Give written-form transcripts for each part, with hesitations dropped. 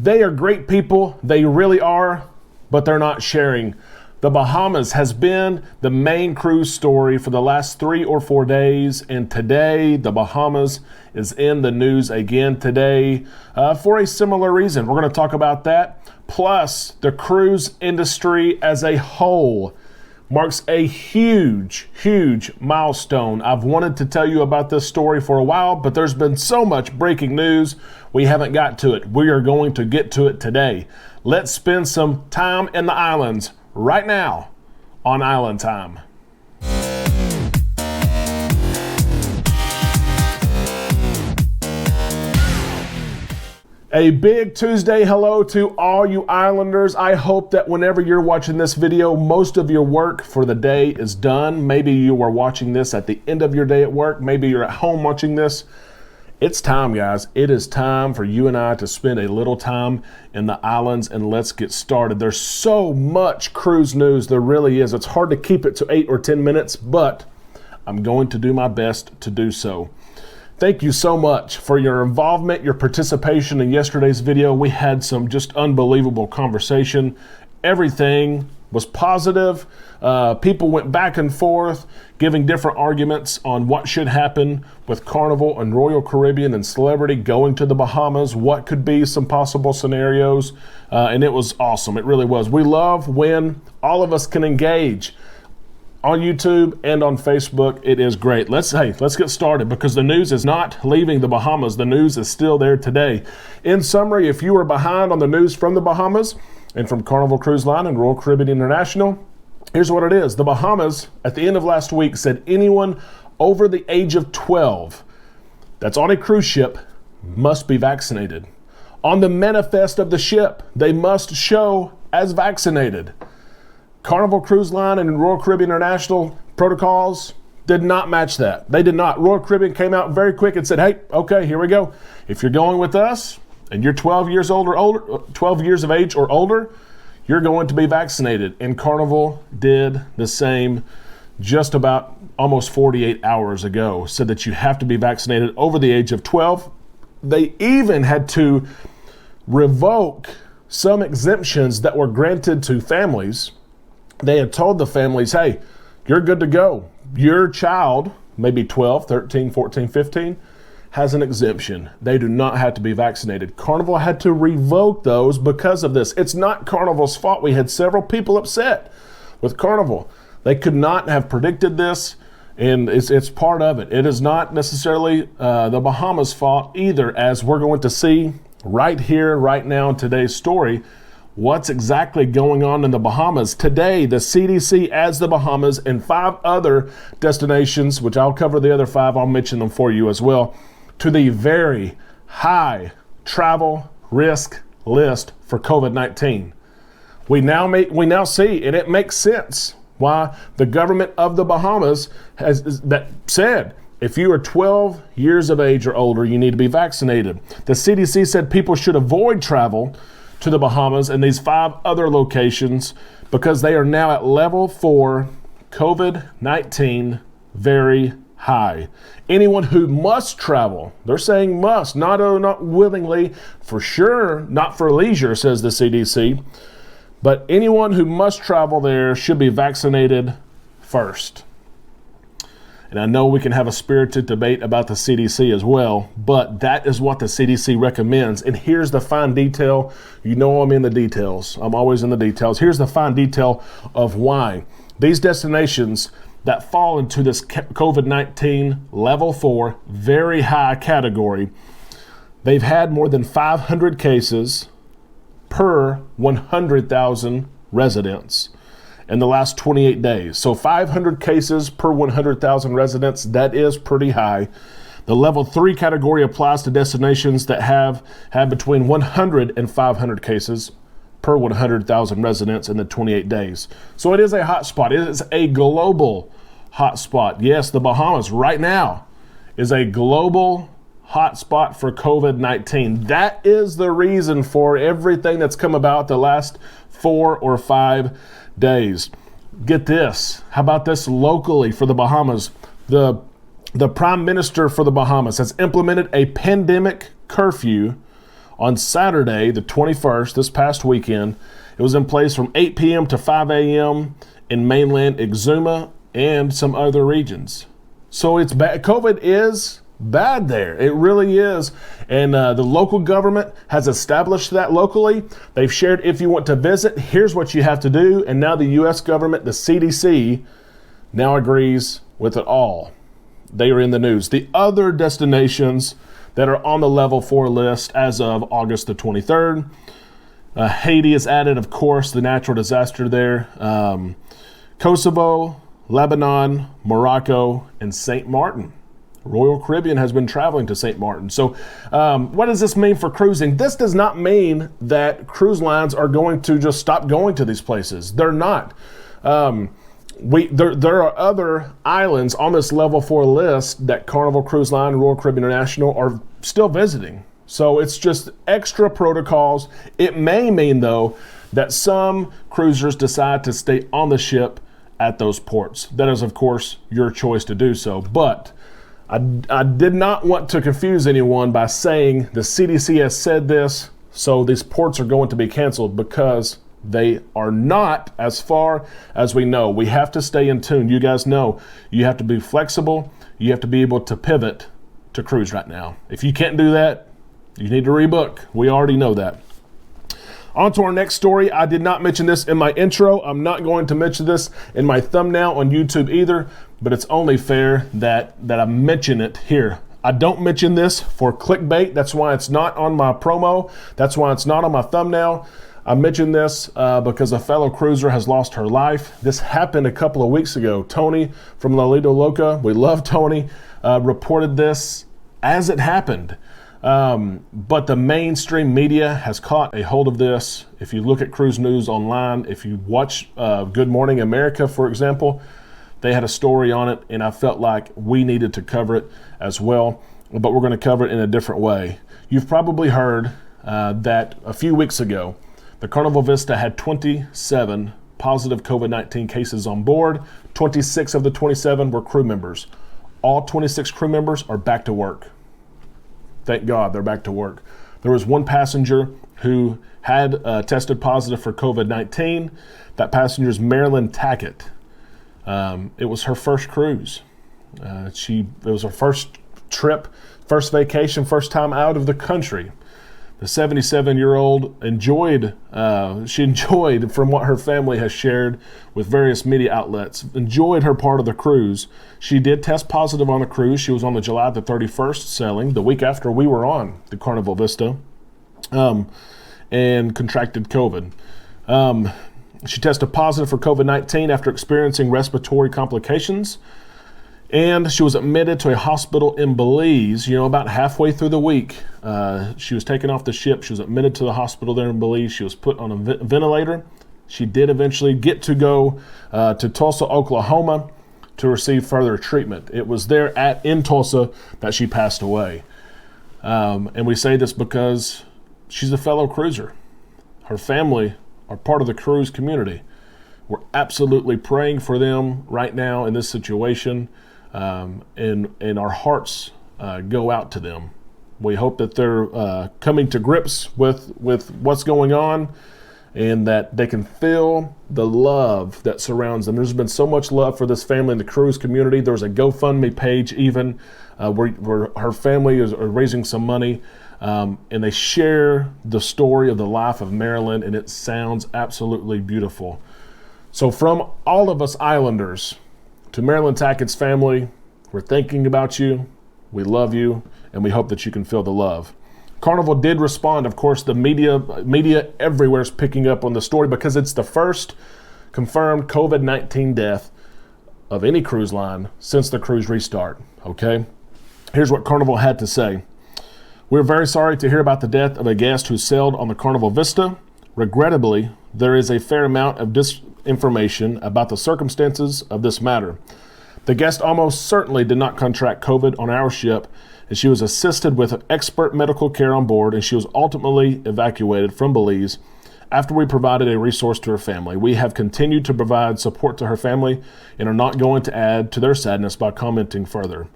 They are great people. They really are, but they're not sharing. The Bahamas has been the main cruise story for the last 3 or 4 days, and today the Bahamas is in the news again today for a similar reason. We're going to talk about that. Plus, the cruise industry as a whole marks a huge milestone. I've wanted to tell you about this story for a while, but there's been so much breaking news, we haven't got to it. We are going to get to it today. Let's spend some time in the islands right now on Island Time. A big Tuesday hello to all you islanders. I hope that whenever you're watching this video, most of your work for the day is done. Maybe you are watching this at the end of your day at work. Maybe you're at home watching this. It's time, guys. It is time for you and I to spend a little time in the islands, and let's get started. There's so much cruise news, there really is. It's hard to keep it to 8 or 10 minutes, but I'm going to do my best to do so. Thank you so much for your involvement, your participation in yesterday's video. We had some just unbelievable conversation. Everything was positive. People went back and forth, giving different arguments on what should happen with Carnival and Royal Caribbean and Celebrity going to the Bahamas, what could be some possible scenarios, and it was awesome. It really was. We love when all of us can engage on YouTube and on Facebook. It is great. Let's get started because the news is not leaving the Bahamas. The news is still there today. In summary, if you are behind on the news from the Bahamas and from Carnival Cruise Line and Royal Caribbean International, here's what it is. The Bahamas, at the end of last week, said anyone over the age of 12 that's on a cruise ship must be vaccinated. On the manifest of the ship, they must show as vaccinated. Carnival Cruise Line and Royal Caribbean International protocols did not match that. They did not. Royal Caribbean came out very quick and said, hey, okay, here we go. If you're going with us and you're 12 years of age or older, you're going to be vaccinated. And Carnival did the same just about almost 48 hours ago, said that you have to be vaccinated over the age of 12. They even had to revoke some exemptions that were granted to families. They had told the families, hey, you're good to go. Your child, maybe 12, 13, 14, 15, has an exemption. They do not have to be vaccinated. Carnival had to revoke those because of this. It's not Carnival's fault. We had several people upset with Carnival. They could not have predicted this, and it's part of it. It is not necessarily the Bahamas' fault either, as we're going to see right here, right now in today's story, what's exactly going on in the Bahamas. Today, the CDC adds the Bahamas and 5 other destinations, which I'll cover the other 5, I'll mention them for you as well, to the very high travel risk list for COVID-19. We now see, and it makes sense, why the government of the Bahamas has that said, if you are 12 years of age or older, you need to be vaccinated. The CDC said people should avoid travel to the Bahamas and these 5 other locations because they are now at level 4 COVID-19 very high. Anyone who must travel, they're saying must, not willingly, for sure, not for leisure, says the CDC, but anyone who must travel there should be vaccinated first. And I know we can have a spirited debate about the CDC as well, but that is what the CDC recommends. And here's the fine detail. You know I'm in the details. I'm always in the details. Here's the fine detail of why. These destinations that fall into this COVID-19 level 4, very high category, they've had more than 500 cases per 100,000 residents in the last 28 days. So 500 cases per 100,000 residents, that is pretty high. The level 3 category applies to destinations that have between 100 and 500 cases per 100,000 residents in the 28 days. So it is a hot spot. It is a global hot spot. Yes, the Bahamas right now is a global hot spot for COVID-19. That is the reason for everything that's come about the last 4 or 5 days. Get this. How about this locally for the Bahamas? The Prime Minister for the Bahamas has implemented a pandemic curfew On Saturday, the 21st, this past weekend, it was in place from 8 p.m. to 5 a.m. in mainland Exuma and some other regions. So it's bad. COVID is bad there. It really is. And the local government has established that locally. They've shared, if you want to visit, here's what you have to do. And now the U.S. government, the CDC, now agrees with it all. They are in the news. The other destinations that are on the level 4 list as of August the 23rd, Haiti is added, of course, the natural disaster there. Kosovo, Lebanon, Morocco, and St. Martin. Royal Caribbean has been traveling to St. Martin. So what does this mean for cruising? This does not mean that cruise lines are going to just stop going to these places. They're not. There are other islands on this level 4 list that Carnival Cruise Line and Royal Caribbean International are still visiting. So it's just extra protocols. It may mean, though, that some cruisers decide to stay on the ship at those ports. That is, of course, your choice to do so. But I did not want to confuse anyone by saying the CDC has said this, so these ports are going to be canceled, because they are not, as far as we know. We have to stay in tune. You guys know you have to be flexible. You have to be able to pivot to cruise right now. If you can't do that, you need to rebook. We already know that. On to our next story. I did not mention this in my intro. I'm not going to mention this in my thumbnail on YouTube either, but it's only fair that I mention it here. I don't mention this for clickbait. That's why it's not on my promo. That's why it's not on my thumbnail. I mentioned this because a fellow cruiser has lost her life. This happened a couple of weeks ago. Tony from La Lido Loca, we love Tony, reported this as it happened. But the mainstream media has caught a hold of this. If you look at cruise news online, if you watch Good Morning America, for example, they had a story on it, and I felt like we needed to cover it as well, but we're going to cover it in a different way. You've probably heard that a few weeks ago, the Carnival Vista had 27 positive COVID-19 cases on board. 26 of the 27 were crew members. All 26 crew members are back to work. Thank God they're back to work. There was one passenger who had tested positive for COVID-19. That passenger is Marilyn Tackett. It was her first cruise. It was her first trip, first vacation, first time out of the country. The 77-year-old enjoyed, from what her family has shared with various media outlets, enjoyed her part of the cruise. She did test positive on the cruise. She was on the July the 31st sailing, the week after we were on the Carnival Vista, and contracted COVID. She tested positive for COVID-19 after experiencing respiratory complications. And she was admitted to a hospital in Belize, about halfway through the week. She was taken off the ship. She was admitted to the hospital there in Belize. She was put on a ventilator. She did eventually get to go to Tulsa, Oklahoma to receive further treatment. It was there in Tulsa that she passed away. And we say this because she's a fellow cruiser. Her family are part of the cruise community. We're absolutely praying for them right now in this situation. And our hearts go out to them. We hope that they're coming to grips with what's going on, and that they can feel the love that surrounds them. There's been so much love for this family in the cruise community. There's a GoFundMe page even where her family is raising some money, and they share the story of the life of Marilyn, and it sounds absolutely beautiful. So from all of us islanders, to Marilyn Tackett's family, we're thinking about you, we love you, and we hope that you can feel the love. Carnival did respond. Of course, the media everywhere is picking up on the story because it's the first confirmed COVID-19 death of any cruise line since the cruise restart, okay? Here's what Carnival had to say. We're very sorry to hear about the death of a guest who sailed on the Carnival Vista. Regrettably, there is a fair amount of information about the circumstances of this matter. The guest almost certainly did not contract COVID on our ship, and she was assisted with expert medical care on board, and she was ultimately evacuated from Belize after we provided a resource to her family. We have continued to provide support to her family and are not going to add to their sadness by commenting further.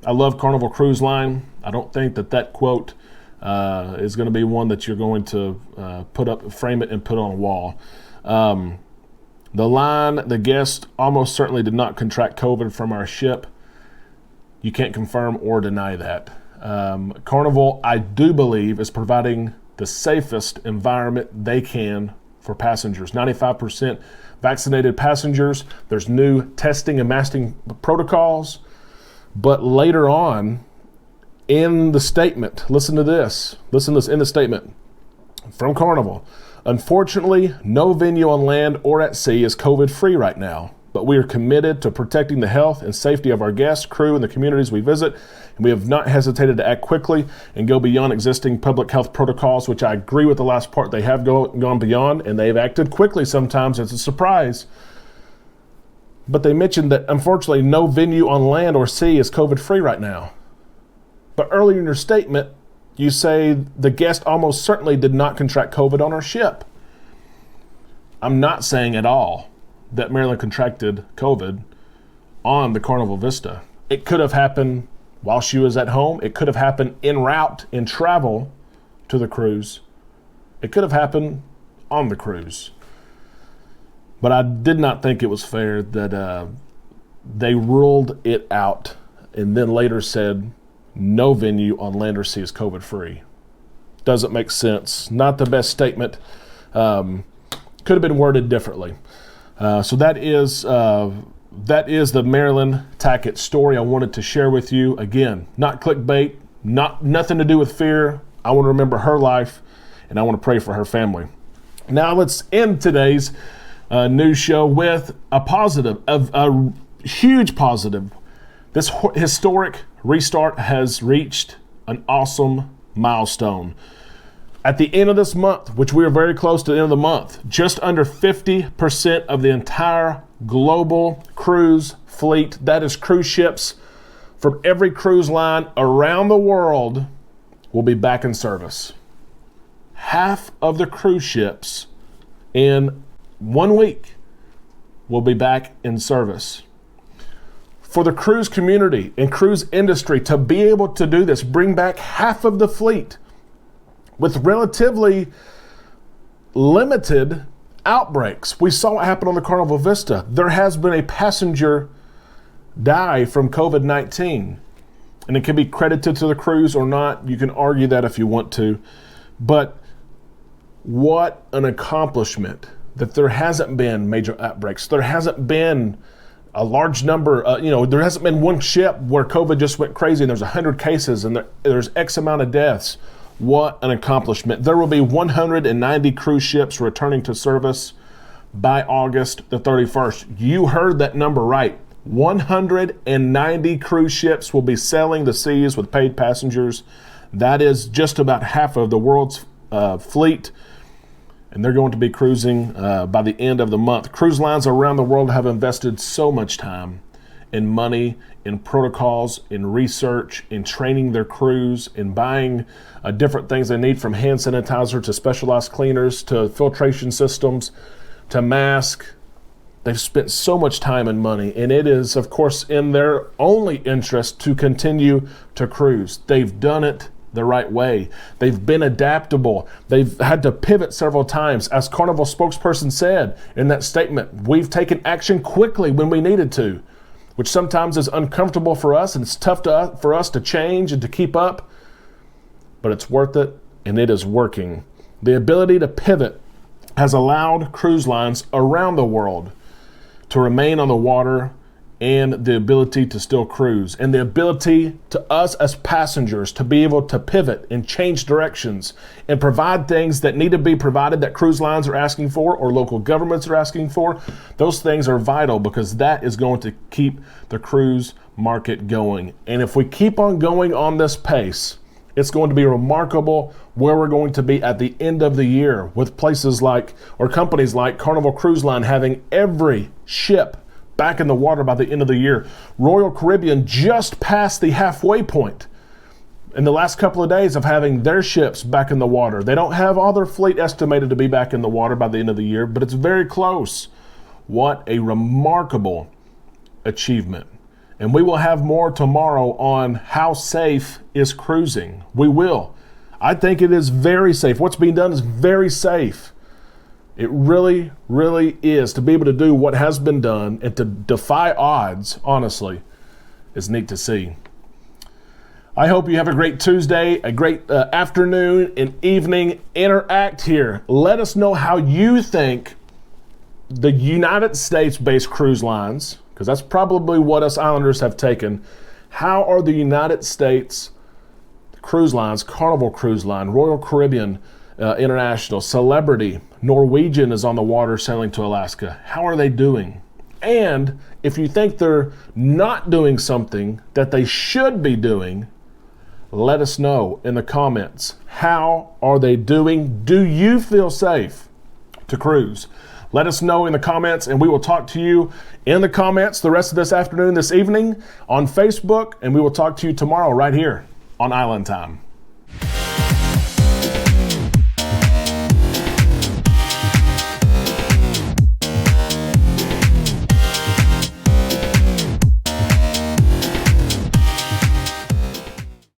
I love Carnival Cruise Line. I don't think that quote is going to be one that you're going to frame it and put on a wall. The line, the guest almost certainly did not contract COVID from our ship. You can't confirm or deny that. Carnival, I do believe, is providing the safest environment they can for passengers. 95% vaccinated passengers. There's new testing and masking protocols. But later on in the statement, listen to this in the statement from Carnival. Unfortunately, no venue on land or at sea is COVID-free right now, but we are committed to protecting the health and safety of our guests, crew, and the communities we visit, and we have not hesitated to act quickly and go beyond existing public health protocols, which I agree with the last part. They have gone beyond, and they've acted quickly sometimes. It's a surprise. But they mentioned that, unfortunately, no venue on land or sea is COVID-free right now. But earlier in your statement, you say the guest almost certainly did not contract COVID on our ship. I'm not saying at all that Marilyn contracted COVID on the Carnival Vista. It could have happened while she was at home. It could have happened en route in travel to the cruise. It could have happened on the cruise. But I did not think it was fair that they ruled it out and then later said no venue on land or sea is COVID-free. Doesn't make sense. Not the best statement. Could have been worded differently. So that is the Marilyn Tackett story I wanted to share with you. Again, not clickbait, nothing to do with fear. I want to remember her life, and I want to pray for her family. Now let's end today's news show with a positive, a huge positive. This historic restart has reached an awesome milestone. At the end of this month, which we are very close to the end of the month, just under 50% of the entire global cruise fleet, that is cruise ships from every cruise line around the world, will be back in service. Half of the cruise ships in 1 week will be back in service. For the cruise community and cruise industry to be able to do this, bring back half of the fleet with relatively limited outbreaks. We saw what happened on the Carnival Vista. There has been a passenger die from COVID-19, and it can be credited to the cruise or not. You can argue that if you want to, but what an accomplishment that there hasn't been major outbreaks. There hasn't been a large number, there hasn't been one ship where COVID just went crazy and there's 100 cases and there's X amount of deaths. What an accomplishment. There will be 190 cruise ships returning to service by August the 31st. You heard that number right. 190 cruise ships will be sailing the seas with paid passengers. That is just about half of the world's fleet. And they're going to be cruising by the end of the month. Cruise lines around the world have invested so much time and money in protocols, in research, in training their crews, in buying different things they need, from hand sanitizer to specialized cleaners to filtration systems to mask. They've spent so much time and money, and it is, of course, in their only interest to continue to cruise. They've done it the right way. They've been adaptable. They've had to pivot several times. As Carnival spokesperson said in that statement, we've taken action quickly when we needed to, which sometimes is uncomfortable for us, and it's tough for us to change and to keep up, but it's worth it, and it is working. The ability to pivot has allowed cruise lines around the world to remain on the water and the ability to still cruise, and the ability to us as passengers to be able to pivot and change directions and provide things that need to be provided that cruise lines are asking for or local governments are asking for. Those things are vital because that is going to keep the cruise market going. And if we keep on going on this pace, it's going to be remarkable where we're going to be at the end of the year, with places like, or companies like Carnival Cruise Line having every ship back in the water by the end of the year. Royal Caribbean just passed the halfway point in the last couple of days of having their ships back in the water. They don't have all their fleet estimated to be back in the water by the end of the year, but it's very close. What a remarkable achievement. And we will have more tomorrow on how safe is cruising. We will. I think it is very safe. What's being done is very safe. It really, really is. To be able to do what has been done and to defy odds, honestly, is neat to see. I hope you have a great Tuesday, a great afternoon and evening. Interact here. Let us know how you think the United States-based cruise lines, because that's probably what us Islanders have taken, how are the United States cruise lines, Carnival Cruise Line, Royal Caribbean International, Celebrity, Norwegian is on the water sailing to Alaska. How are they doing? And if you think they're not doing something that they should be doing, let us know in the comments. How are they doing? Do you feel safe to cruise? Let us know in the comments, and we will talk to you in the comments the rest of this afternoon, this evening on Facebook, and we will talk to you tomorrow right here on Island Time.